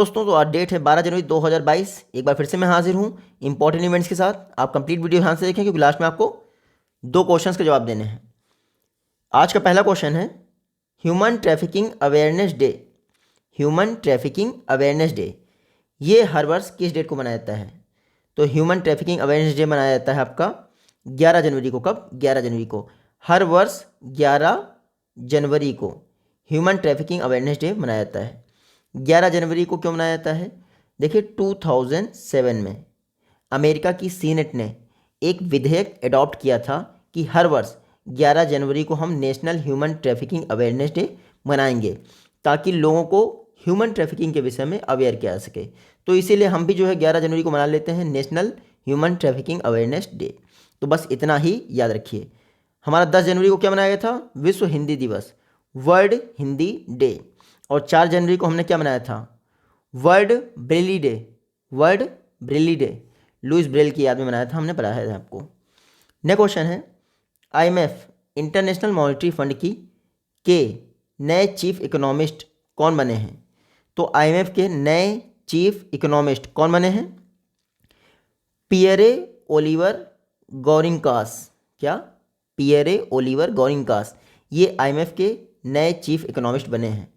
दोस्तों तो आज डेट है 12 जनवरी 2022। एक बार फिर से मैं हाजिर हूँ इंपॉर्टेंट इवेंट्स के साथ। आप कंप्लीट वीडियो ध्यान से देखें क्योंकि लास्ट में आपको 2 क्वेश्चंस के जवाब देने हैं। आज का पहला क्वेश्चन है human trafficking awareness day. Human trafficking awareness day ये हर वर्ष किस डेट को मनाया जाता है? तो ह्यूमन ट्रैफिकिंग अवेयरनेस डे मनाया जाता है आपका 11 जनवरी को। कब? 11 जनवरी को। हर वर्ष 11 जनवरी को ह्यूमन ट्रैफिकिंग अवेयरनेस डे मनाया जाता है। 11 जनवरी को क्यों मनाया जाता है? देखिए 2007 में अमेरिका की सीनेट ने एक विधेयक अडॉप्ट किया था कि हर वर्ष 11 जनवरी को हम national human trafficking awareness day मनाएंगे ताकि लोगों को ह्यूमन ट्रैफिकिंग के विषय में अवेयर किया जा सके। तो इसीलिए हम भी जो है 11 जनवरी को मना लेते हैं national human trafficking awareness day. तो बस इतना ही याद रखिए। हमारा 10 जनवरी को क्या मनाया गया था? विश्व हिंदी दिवस, वर्ल्ड हिंदी डे। और 4 जनवरी को हमने क्या मनाया था? World Braille day. World Braille Day Lewis Braille की याद में मनाया था, हमने पढ़ाया था आपको। नेक्स्ट क्वेश्चन है आईएमएफ इंटरनेशनल मॉनेटरी फंड की के नए चीफ इकोनॉमिस्ट कौन बने हैं? तो आईएमएफ के नए चीफ इकोनॉमिस्ट कौन बने हैं? Pierre Olivier Gourinchas. क्या? पियरे ओलिवर गौरिंकास ये आईएमएफ के नए चीफ इकोनॉमिस्ट बने हैं।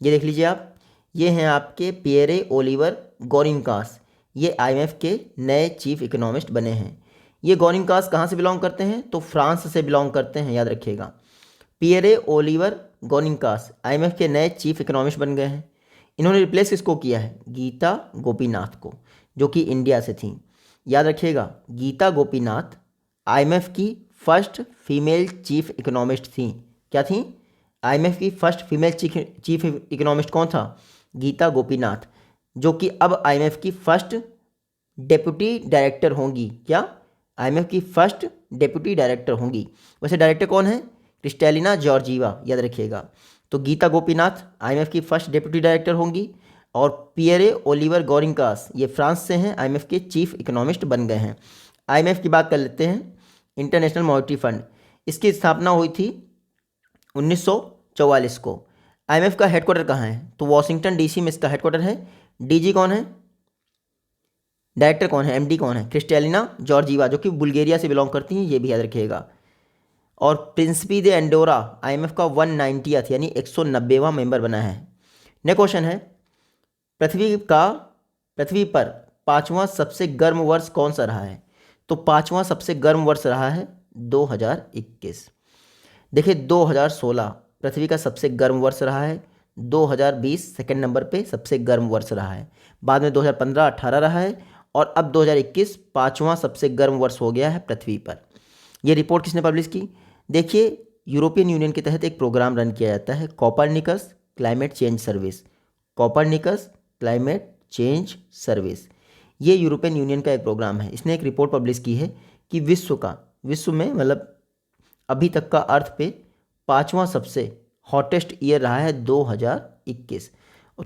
ये देख लीजिए आप, ये हैं आपके पियरे ओलिवर गौरिंकास। ये आईएमएफ के नए चीफ इकोनॉमिस्ट बने हैं। ये गौरिंकास कहाँ से बिलोंग करते हैं? तो फ्रांस से बिलोंग करते हैं, याद रखिएगा। पियरे ओलिवर गौरिंकास आईएमएफ के नए चीफ इकोनॉमिस्ट बन गए हैं। इन्होंने रिप्लेस किसको किया है? गीता गोपीनाथ को, जो कि इंडिया से थी। याद रखिएगा, गीता गोपीनाथ आईएमएफ की फर्स्ट फीमेल चीफ इकोनॉमिस्ट थी। क्या थी? आईएमएफ की फर्स्ट फीमेल चीफ इकोनॉमिस्ट कौन था? गीता गोपीनाथ, जो कि अब आईएमएफ की फर्स्ट डेप्यूटी डायरेक्टर होंगी। क्या? आईएमएफ की फर्स्ट डेप्यूटी डायरेक्टर होंगी। वैसे डायरेक्टर कौन है? क्रिस्टैलिना जॉर्जीवा, याद रखिएगा। तो गीता गोपीनाथ आईएमएफ की फर्स्ट डेप्यूटी डायरेक्टर होंगी और पियरे ओलिवर गौरिंकास ये फ्रांस से हैं, आईएमएफ के चीफ इकोनॉमिस्ट बन गए हैं। आईएमएफ की बात कर लेते हैं। इंटरनेशनल मॉनेटरी फंड, इसकी स्थापना हुई थी 1944 को। आईएमएफ का हेडक्वार्टर कहाँ है? तो वॉशिंगटन डीसी में इसका हेडक्वार्टर है। डीजी कौन है? डायरेक्टर कौन है? एमडी कौन है? क्रिस्टैलिना जॉर्जीवा, जो कि बुल्गारिया से बिलोंग करती हैं, ये भी याद रखिएगा। और प्रिंसिपी दे एंडोरा आईएमएफ का 190th यानी 190वां मेंबर बना है। नेक्स्ट क्वेश्चन है पृथ्वी पर 5वां सबसे गर्म वर्ष कौन सा रहा है? तो 5वां सबसे गर्म वर्ष रहा है 2021। देखिए 2016 पृथ्वी का सबसे गर्म वर्ष रहा है। 2020 सेकंड नंबर पे सबसे गर्म वर्ष रहा है। बाद में 2015-18 रहा है और अब 2021 5वां सबसे गर्म वर्ष हो गया है पृथ्वी पर। यह रिपोर्ट किसने पब्लिश की? देखिए यूरोपियन यूनियन के तहत एक प्रोग्राम रन किया जाता है, Copernicus climate change service. Copernicus climate change service ये यूरोपियन यूनियन का एक प्रोग्राम है। इसने एक रिपोर्ट पब्लिश की है कि विश्व में मतलब अभी तक का अर्थ पे 5वां सबसे हॉटेस्ट ईयर रहा है 2021।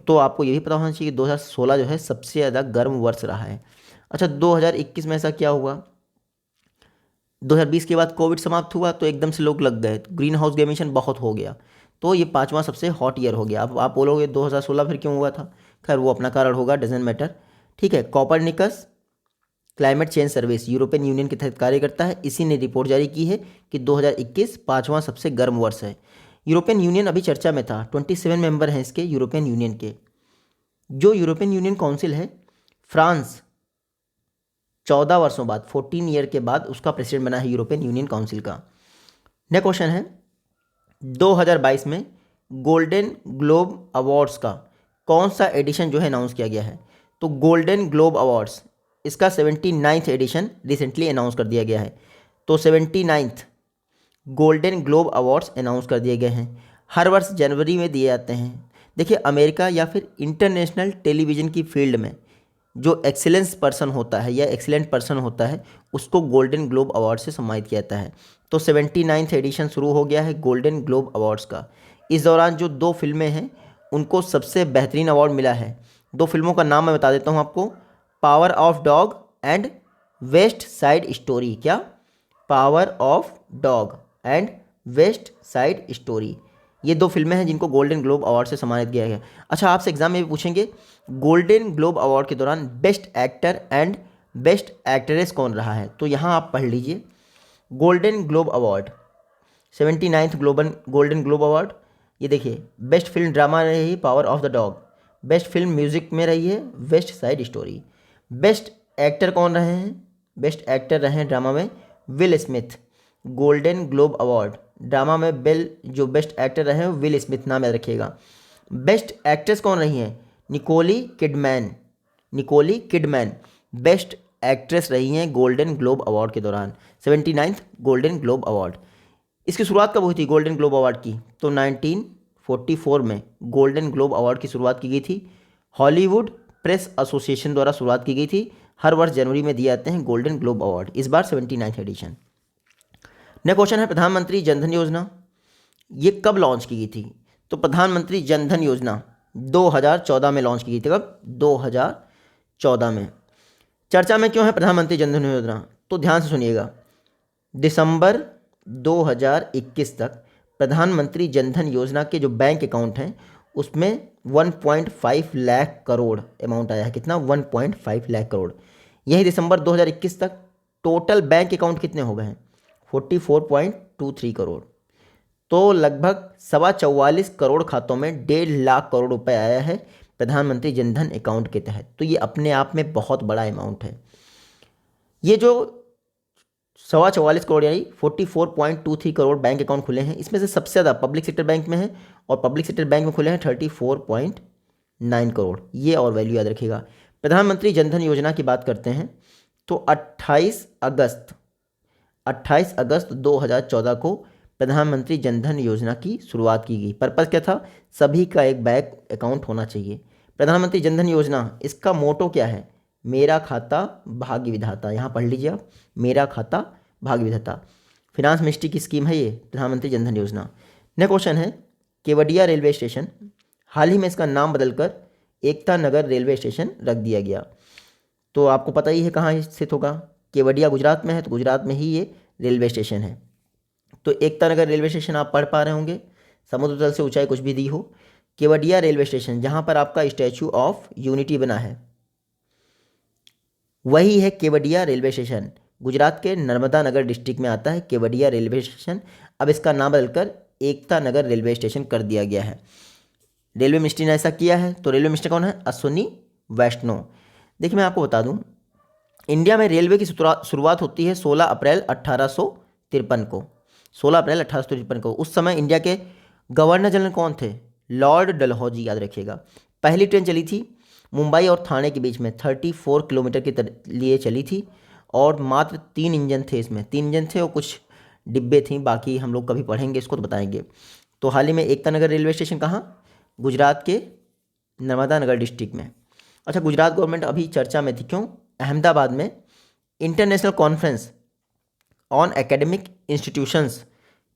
तो आपको ये भी पता होना चाहिए कि 2016 जो है सबसे ज़्यादा गर्म वर्ष रहा है। अच्छा 2021 में ऐसा क्या हुआ? 2020 के बाद कोविड समाप्त हुआ तो एकदम से लोग लग गए, ग्रीन हाउस एमिशन बहुत हो गया, तो ये 5वां सबसे हॉट ईयर हो गया। अब आप बोलोगे 2016 फिर क्यों हुआ था? खैर वो अपना कारण होगा, डजेंट मैटर। ठीक है, Copernicus climate change service European union के तहत कार्य करता है। इसी ने रिपोर्ट जारी की है कि 2021 5वां सबसे गर्म वर्ष है। यूरोपियन यूनियन अभी चर्चा में था, 27 मेंबर हैं इसके यूरोपियन यूनियन के। जो यूरोपियन यूनियन काउंसिल है, फ्रांस 14 वर्षों बाद 14 ईयर के बाद उसका प्रेसिडेंट बना है यूरोपियन यूनियन काउंसिल का। नेक्स्ट क्वेश्चन है 2022 में गोल्डन ग्लोब अवार्ड्स का कौन सा एडिशन जो है अनाउंस किया गया है? तो गोल्डन ग्लोब अवार्ड्स इसका 79th एडिशन रिसेंटली अनाउंस कर दिया गया है। तो 79th golden globe awards announce कर दिए गए हैं। हर वर्ष जनवरी में दिए जाते हैं। देखिए अमेरिका या फिर इंटरनेशनल टेलीविज़न की फील्ड में जो एक्सीलेंस पर्सन होता है या एक्सीलेंट पर्सन होता है उसको गोल्डन ग्लोब अवार्ड से सम्मानित किया जाता है। तो 79th एडिशन शुरू हो गया है गोल्डन ग्लोब अवार्ड्स का। इस दौरान जो 2 फिल्में हैं उनको सबसे बेहतरीन अवार्ड मिला है। 2 फिल्मों का नाम मैं बता देता हूँ आपको, Power of Dog and West Side Story. क्या? Power of Dog and West Side Story ये 2 फिल्में हैं जिनको गोल्डन ग्लोब अवार्ड से सम्मानित किया गया। अच्छा, आपसे एग्जाम में भी पूछेंगे गोल्डन ग्लोब अवार्ड के दौरान best actor and best actress कौन रहा है, तो यहाँ आप पढ़ लीजिए golden globe award 79th golden globe award. ये देखिए, बेस्ट फिल्म ड्रामा रही power of the dog, best film music में रही है waste Side story. Best actor कौन रहे हैं, बेस्ट एक्टर रहे हैं ड्रामा में will Smith, golden globe award drama में बिल जो बेस्ट एक्टर रहे हैं विल स्मिथ, नाम याद रखिएगा। बेस्ट एक्ट्रेस कौन रही हैं, निकोली किडमैन बेस्ट एक्ट्रेस रही हैं गोल्डन ग्लोब अवार्ड के दौरान 79th गोल्डन ग्लोब अवार्ड। इसकी शुरुआत कब हुई थी गोल्डन ग्लोब अवार्ड की, तो 1944 में गोल्डन ग्लोब अवार्ड की शुरुआत की गई थी। हॉलीवुड प्रेस एसोसिएशन द्वारा शुरुआत की गई थी। हर वर्ष जनवरी में दिए जाते हैं गोल्डन ग्लोब अवार्ड, इस बार 79th एडिशन। नेक्स्ट क्वेश्चन है प्रधानमंत्री जनधन योजना, ये कब लॉन्च की गई थी, तो प्रधानमंत्री जनधन योजना 2014 में लॉन्च की गई थी। कब, 2014 में। चर्चा में क्यों है प्रधानमंत्री जनधन योजना, तो ध्यान से सुनिएगा। दिसंबर 2021 तक प्रधानमंत्री जनधन योजना के जो बैंक अकाउंट हैं उसमें 1.5 लाख करोड़ अमाउंट आया है। कितना, 1.5 लाख करोड़। यही दिसंबर 2021 तक टोटल बैंक अकाउंट कितने हो गए हैं, 44.23 करोड़। तो लगभग 44.25 करोड़ खातों में 1.5 लाख करोड़ रुपए आया है प्रधानमंत्री जनधन अकाउंट के तहत। तो ये अपने आप में बहुत बड़ा अमाउंट है। ये जो 44.25 करोड़ यानी 44.23 करोड़ बैंक अकाउंट खुले हैं, इसमें से सबसे ज़्यादा पब्लिक सेक्टर बैंक में है और पब्लिक सेक्टर बैंक में खुले हैं 34.9 करोड़। ये और वैल्यू याद रखिएगा। प्रधानमंत्री जनधन योजना की बात करते हैं तो 28 अगस्त 2014 को प्रधानमंत्री जनधन योजना की शुरुआत की गई। पर्पज़ क्या था, सभी का एक बैंक अकाउंट होना चाहिए। प्रधानमंत्री जनधन योजना, इसका मोटो क्या है, मेरा खाता भाग्य विधाता। यहाँ पढ़ लीजिए आप, मेरा खाता भाग्य विधाता। फिनांस मिनिस्ट्री की स्कीम है ये प्रधानमंत्री जनधन योजना। नेक्स्ट क्वेश्चन है केवडिया रेलवे स्टेशन, हाल ही में इसका नाम बदलकर एकता नगर रेलवे स्टेशन रख दिया गया। तो आपको पता ही है कहाँ स्थित होगा, केवडिया गुजरात में है, तो गुजरात में ही ये रेलवे स्टेशन है। तो एकता नगर रेलवे स्टेशन आप पढ़ पा रहे होंगे, समुद्र तल से ऊंचाई कुछ भी दी हो। केवडिया रेलवे स्टेशन जहाँ पर आपका स्टैचू ऑफ यूनिटी बना है वही है केवडिया रेलवे स्टेशन। गुजरात के नर्मदा नगर डिस्ट्रिक्ट में आता है केवडिया रेलवे स्टेशन। अब इसका नाम बदलकर एकता नगर रेलवे स्टेशन कर दिया गया है। रेलवे मिनिस्ट्री ने ऐसा किया है। तो रेलवे मिनिस्टर कौन है, अश्विनी वैष्णव। देखिए मैं आपको बता दूं, इंडिया में रेलवे की शुरुआत होती है 16 अप्रैल 1853 को। 16 अप्रैल 1853 को। उस समय इंडिया के गवर्नर जनरल कौन थे, लॉर्ड डलहौजी, याद रखिएगा। पहली ट्रेन चली थी मुंबई और थाने के बीच में, 34 किलोमीटर के लिए चली थी और मात्र 3 इंजन थे इसमें। 3 इंजन थे और कुछ डिब्बे थी, बाकी हम लोग कभी पढ़ेंगे इसको तो बताएंगे। तो हाल ही में एकता नगर रेलवे स्टेशन कहाँ, गुजरात के नर्मदा नगर डिस्ट्रिक्ट में। अच्छा, गुजरात गवर्नमेंट अभी चर्चा में थी, क्यों, अहमदाबाद में international conference on academic institutions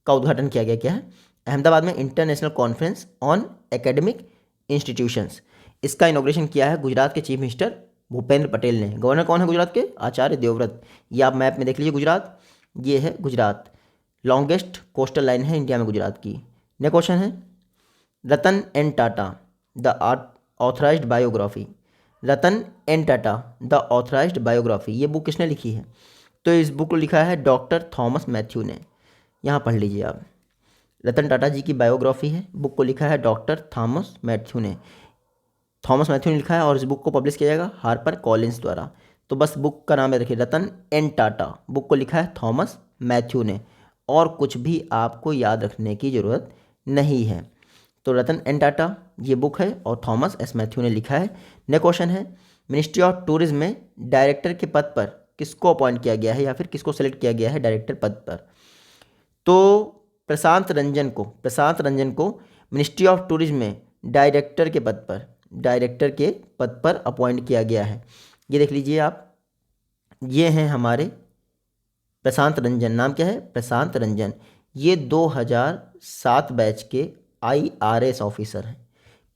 का उद्घाटन किया गया। क्या है, अहमदाबाद में international conference on academic institutions, इसका इनॉग्रेशन किया है गुजरात के चीफ मिनिस्टर भूपेंद्र पटेल ने। गवर्नर कौन है गुजरात के, आचार्य देवव्रत। ये आप मैप में देख लीजिए, गुजरात, ये है गुजरात। लॉन्गेस्ट कोस्टल लाइन है इंडिया में गुजरात की। नेक्स्ट क्वेश्चन है Ratan N Tata the authorised biography. Ratan N Tata the authorised biography, ये बुक किसने लिखी है, तो इस बुक को लिखा है डॉक्टर थॉमस मैथ्यू ने। यहाँ पढ़ लीजिए आप, रतन टाटा जी की बायोग्राफी है, बुक को लिखा है डॉक्टर थॉमस मैथ्यू ने। थॉमस मैथ्यू ने लिखा है और इस बुक को पब्लिश किया जाएगा हार्पर कॉलिंस द्वारा। तो बस बुक का नाम याद रखिए, रतन एन टाटा, बुक को लिखा है थॉमस मैथ्यू ने, और कुछ भी आपको याद रखने की ज़रूरत नहीं है। तो रतन एन टाटा ये बुक है और थॉमस एस मैथ्यू ने लिखा है। नेक्स्ट क्वेश्चन है मिनिस्ट्री ऑफ टूरिज्म में डायरेक्टर के पद पर किसको अपॉइंट किया गया है या फिर किसको सेलेक्ट किया गया है डायरेक्टर पद पर, तो प्रशांत रंजन को मिनिस्ट्री ऑफ टूरिज्म में डायरेक्टर के पद पर अपॉइंट किया गया है। ये देख लीजिए आप, ये हैं हमारे प्रशांत रंजन। नाम क्या है, प्रशांत रंजन। ये 2007 बैच के IRS ऑफिसर हैं।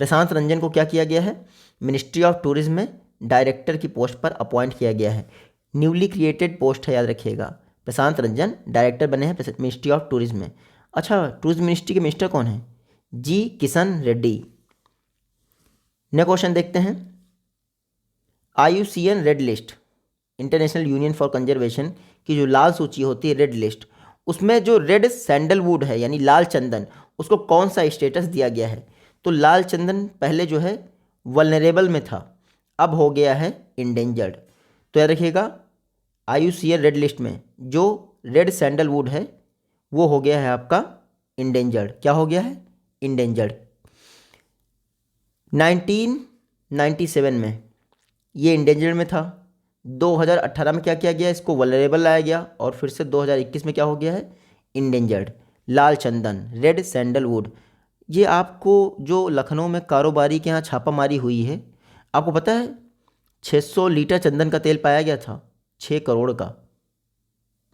प्रशांत रंजन को क्या किया गया है, मिनिस्ट्री ऑफ टूरिज्म में डायरेक्टर की पोस्ट पर अपॉइंट किया गया है। न्यूली क्रिएटेड पोस्ट है, याद रखिएगा। प्रशांत रंजन डायरेक्टर बने हैं मिनिस्ट्री ऑफ टूरिज्म में। अच्छा, टूरिज्म मिनिस्ट्री के मिनिस्टर कौन है, जी किशन रेड्डी। नेक्स्ट क्वेश्चन देखते हैं। IUCN red list, international union for conservation की जो लाल सूची होती है रेड लिस्ट, उसमें जो रेड सैंडलवुड है यानी लाल चंदन, उसको कौन सा स्टेटस दिया गया है? तो लाल चंदन पहले जो है वल्नरेबल में था, अब हो गया है इंडेंजर्ड। तो याद रखिएगा IUCN रेड लिस्ट में जो रेड सैंडलवुड है वो हो गया है आपका इंडेंजर्ड। क्या हो गया है? इंडेंजर्ड। 1997 में ये इंडेंजर्ड में था, 2018 में क्या किया गया? इसको वल्नरेबल लाया गया और फिर से 2021 में क्या हो गया है? इंडेंजर्ड। लाल चंदन, रेड सैंडलवुड, ये आपको जो लखनऊ में कारोबारी के यहाँ छापामारी हुई है, आपको पता है 600 लीटर चंदन का तेल पाया गया था, 6 करोड़ का।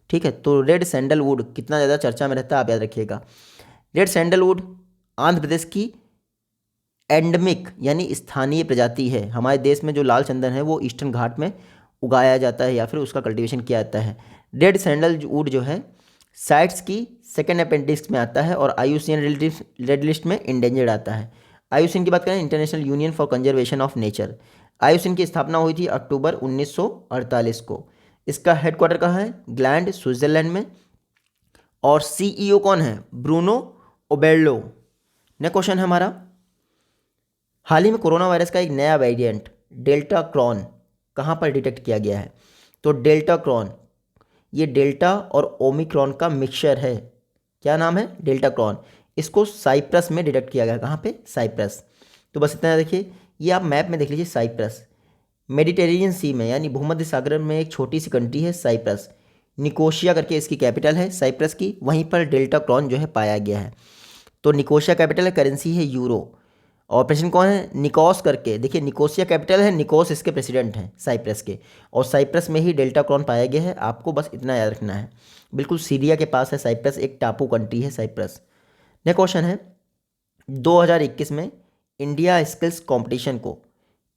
ठीक है, तो रेड सैंडलवुड कितना ज़्यादा चर्चा में रहता है आप याद रखिएगा। रेड सैंडलवुड आंध्र प्रदेश की एंडमिक यानी स्थानीय प्रजाति है। हमारे देश में जो लाल चंदन है वो ईस्टर्न घाट में उगाया जाता है या फिर उसका कल्टीवेशन किया जाता है। रेड सैंडलवुड जो है साइट्स की सेकेंड अपेंडिक्स में आता है और IUCN रेड लिस्ट में इंडेंजर्ड आता है। IUCN की बात करें, international union for conservation of nature, IUCN की स्थापना हुई थी अक्टूबर 1948 को। इसका हेडक्वार्टर कहाँ है? ग्लैंड, स्विट्जरलैंड में। और CEO कौन है? ब्रूनो ओबेर्लो। नेक्स्ट क्वेश्चन है हमारा, हाल ही में कोरोना वायरस का एक नया वेरिएंट डेल्टा क्रॉन कहाँ पर डिटेक्ट किया गया है? तो डेल्टा क्रॉन, ये डेल्टा और ओमिक्रॉन का मिक्सचर है। क्या नाम है? Deltacron. इसको साइप्रस में डिटेक्ट किया गया। कहाँ पे? साइप्रस। तो बस इतना देखिए, ये आप मैप में देख लीजिए। साइप्रस मेडिटेरेनियन सी में यानी भूमध्य सागर में एक छोटी सी कंट्री है साइप्रस। निकोशिया करके इसकी कैपिटल है साइप्रस की, वहीं पर डेल्टा क्रॉन जो है पाया गया है। तो निकोशिया कैपिटल है, करेंसी है यूरो, और प्रेसिडेंट कौन है? निकोस करके। देखिए निकोसिया कैपिटल है, निकोस इसके प्रेसिडेंट हैं साइप्रस के, और साइप्रस में ही डेल्टा क्रॉन पाया गया है। आपको बस इतना याद रखना है। बिल्कुल सीरिया के पास है साइप्रस, एक टापू कंट्री है साइप्रस। नेक्स्ट क्वेश्चन है, 2021 में इंडिया स्किल्स कंपटीशन को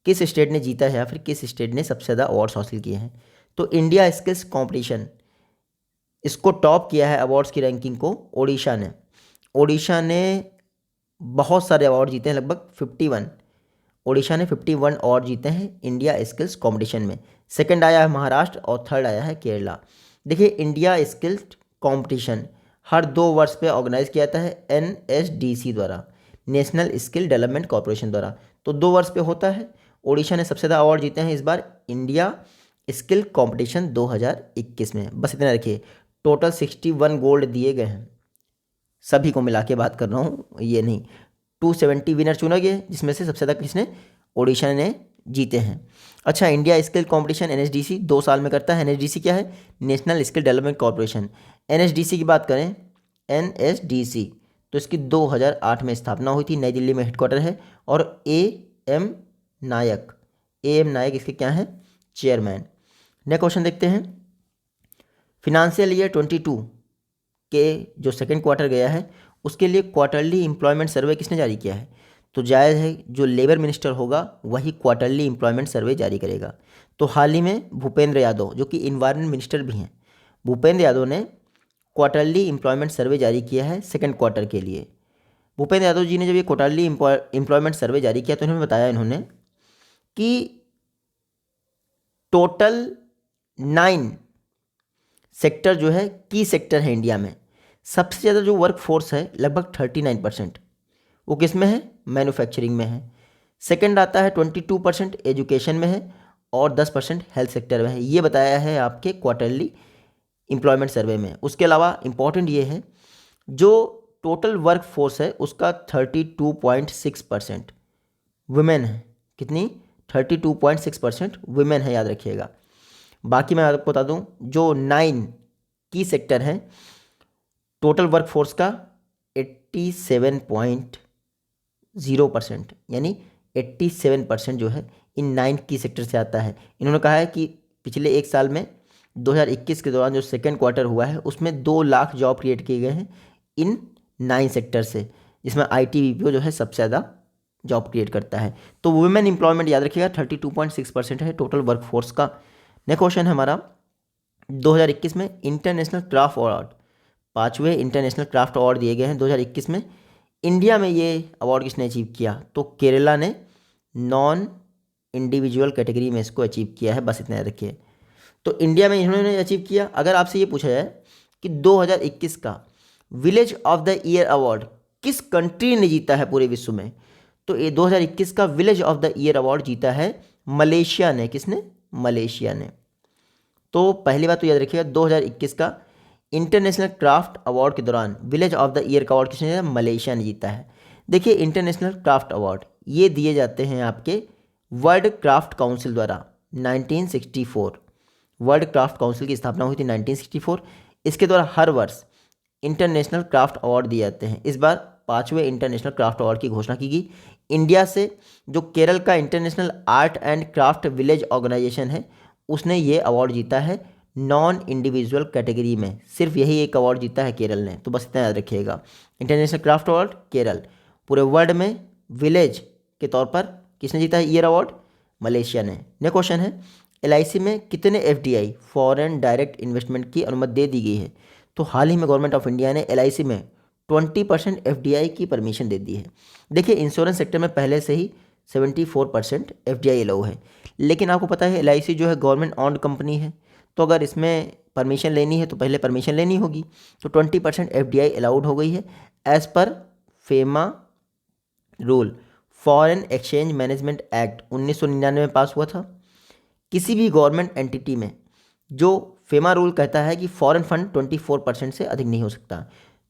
किस स्टेट ने जीता है या फिर किस स्टेट ने सबसे ज़्यादा अवार्ड्स हासिल किए हैं? तो इंडिया स्किल्स कंपटीशन, इसको टॉप किया है अवार्ड्स की रैंकिंग को ओडिशा ने। ओडिशा ने बहुत सारे अवार्ड जीते हैं, लगभग 51। ओडिशा ने 51 अवार्ड जीते हैं इंडिया स्किल्स कंपटीशन में। सेकंड आया है महाराष्ट्र और थर्ड आया है केरला। देखिए इंडिया स्किल्स कंपटीशन हर 2 वर्ष पे ऑर्गेनाइज किया जाता है NSDC द्वारा, नेशनल स्किल डेवलपमेंट कॉरपोरेशन द्वारा। तो 2 वर्ष पे होता है। ओडिशा ने सबसे ज़्यादा अवार्ड जीते हैं इस बार इंडिया स्किल कंपटीशन 2021 में। बस इतना रखिए, टोटल 61 गोल्ड दिए गए हैं, सभी को मिला के बात कर रहा हूँ, ये नहीं। 270 विनर चुना गया जिसमें से सबसे ज़्यादा किसने? ओडिशा ने जीते हैं। अच्छा, इंडिया स्किल कंपटीशन NSDC 2 साल में करता है। NSDC क्या है? National skill development corporation. NSDC की बात करें, NSDC तो इसकी 2008 में स्थापना हुई थी, नई दिल्ली में हेडक्वार्टर है। और AM नायक इसके क्या हैं? चेयरमैन। नेक्स्ट क्वेश्चन देखते हैं, फिनेंशियल ईयर 22 के जो सेकेंड क्वार्टर गया है उसके लिए क्वार्टरली एम्प्लॉयमेंट सर्वे किसने जारी किया है? तो जायज़ है जो लेबर मिनिस्टर होगा वही क्वार्टरली एम्प्लॉयमेंट सर्वे जारी करेगा। तो हाल ही में भूपेंद्र यादव जो कि इन्वायरमेंट मिनिस्टर भी हैं, भूपेंद्र यादव ने क्वार्टरली एम्प्लॉयमेंट सर्वे जारी किया है सेकेंड क्वार्टर के लिए। भूपेंद्र यादव जी ने जब ये क्वार्टरली एम्प्लॉयमेंट सर्वे जारी किया तो इन्होंने बताया कि टोटल 9 सेक्टर जो है की सेक्टर है इंडिया में। सबसे ज़्यादा जो वर्क फोर्स है लगभग 39%, वो किस में है? मैन्युफैक्चरिंग में है। सेकंड आता है 22% एजुकेशन में है और 10% हेल्थ सेक्टर में है। ये बताया है आपके क्वार्टरली एम्प्लॉयमेंट सर्वे में। उसके अलावा इम्पॉर्टेंट ये है जो टोटल वर्क फोर्स है उसका 32.6% वुमेन है। कितनी? 32.6% वुमेन है, याद रखिएगा। बाकी मैं आपको बता दूं जो 9 की सेक्टर हैं टोटल वर्क फोर्स का 87.0% यानी 87% जो है इन 9 की सेक्टर से आता है। इन्होंने कहा है कि पिछले एक साल में 2021 के दौरान जो सेकेंड क्वार्टर हुआ है उसमें 2 लाख जॉब क्रिएट किए गए हैं इन 9 सेक्टर से, जिसमें IT BPO जो है सबसे ज़्यादा जॉब क्रिएट करता है। तो वुमेन एम्प्लॉयमेंट याद रखिएगा 32.6% है टोटल वर्क फोर्स का। नेक्स्ट क्वेश्चन है हमारा, 2021 में इंटरनेशनल क्राफ्ट अवार्ड, 5वें इंटरनेशनल क्राफ्ट अवार्ड दिए गए हैं 2021 में। इंडिया में ये अवार्ड किसने अचीव किया? तो केरला ने नॉन इंडिविजुअल कैटेगरी में इसको अचीव किया है, बस इतना याद रखिए। तो इंडिया में इन्होंने अचीव किया। अगर आपसे ये पूछा जाए कि 2021 का village of the year award किस कंट्री ने जीता है पूरे विश्व में, तो ये 2021 का village of the year award जीता है मलेशिया ने। किसने? मलेशिया ने। तो पहली बात तो याद रखिएगा, 2021 का इंटरनेशनल क्राफ्ट अवार्ड के दौरान विलेज ऑफ द ईयर का अवार्ड किसने जीता? मलेशिया ने जीता है। देखिए, इंटरनेशनल क्राफ्ट अवार्ड ये दिए जाते हैं आपके वर्ल्ड क्राफ्ट काउंसिल द्वारा 1964। वर्ल्ड क्राफ्ट काउंसिल की स्थापना हुई थी 1964। इसके द्वारा हर वर्ष इंटरनेशनल क्राफ्ट अवार्ड दिए जाते हैं। इस बार 5वें इंटरनेशनल क्राफ्ट अवार्ड की घोषणा की गई। इंडिया से जो केरल का international art and craft village organisation है, उसने ये अवार्ड जीता है नॉन इंडिविजुअल कैटेगरी में। सिर्फ यही एक अवार्ड जीता है केरल ने, तो बस इतना याद रखिएगा। International craft award Kerala. पूरे वर्ल्ड में विलेज के तौर पर किसने जीता है ईयर अवार्ड? मलेशिया ने। नेक्स्ट क्वेश्चन है, LIC में कितने FDI फॉरेन डायरेक्ट इन्वेस्टमेंट की अनुमति दे दी गई है? तो हाल ही में गवर्नमेंट ऑफ इंडिया ने LIC में 20% FDI की परमिशन दे दी है। देखिए, इंश्योरेंस सेक्टर में पहले से ही 74% FDI अलाउ है, लेकिन आपको पता है LIC जो है गवर्नमेंट ऑन्ड कंपनी है, तो अगर इसमें परमिशन लेनी है तो पहले परमिशन लेनी होगी। तो 20% FDI अलाउड हो गई है एज पर FEMA rule. Foreign exchange management act 1999 में पास हुआ था। किसी भी गवर्नमेंट एंटिटी में जो फेमा रूल कहता है कि फॉरेन फंड 24% से अधिक नहीं हो सकता,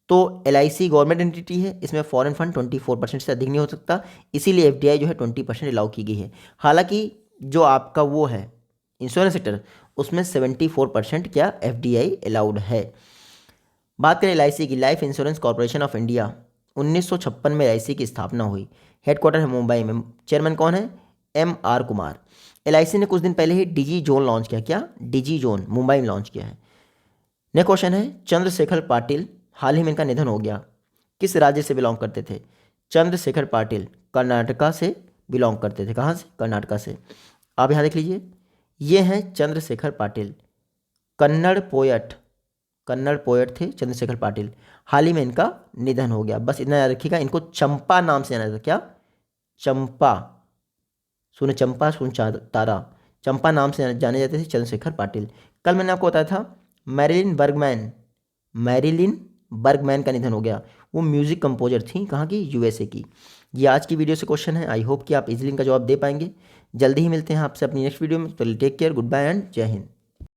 तो LIC गवर्नमेंट एंटिटी है, इसमें फॉरेन फंड 24% से अधिक नहीं हो सकता, इसीलिए FDI जो है 20% अलाउ की गई है। हालांकि जो आपका वो है इंश्योरेंस सेक्टर, उसमें 74% क्या FDI अलाउड है। बात करें LIC की, life insurance corporation of India 1956 में LIC की स्थापना हुई। हेडक्वार्टर है मुंबई में। चेयरमैन कौन है? MR कुमार। LIC ने कुछ दिन पहले ही डिजी जोन लॉन्च किया। क्या? डिजी जोन मुंबई में लॉन्च किया है। नेक्स्ट क्वेश्चन है, चंद्रशेखर पाटिल, हाल ही में इनका निधन हो गया। किस राज्य से बिलोंग करते थे? चंद्रशेखर पाटिल कर्नाटका से बिलोंग करते थे। कहाँ से? कर्नाटका से। आप यहाँ देख लीजिए, ये हैं चंद्रशेखर पाटिल, कन्नड़ पोएट थे चंद्रशेखर पाटिल। हाल ही में इनका निधन हो गया। बस इतना याद रखिएगा, इनको चंपा नाम से जाना जाता। क्या? चंपा। सुन चंपा सुन तारा, चंपा नाम से जाने जाते थे चंद्रशेखर पाटिल। कल मैंने आपको बताया था मैरिलिन बर्गमैन का निधन हो गया। वो म्यूजिक कंपोजर थी, कहाँ की? USA की। ये आज की वीडियो से क्वेश्चन है। आई होप कि आप इजीली इनका जवाब दे पाएंगे। जल्दी ही मिलते हैं आपसे अपनी नेक्स्ट वीडियो में। तो take care, good bye and जय हिंद।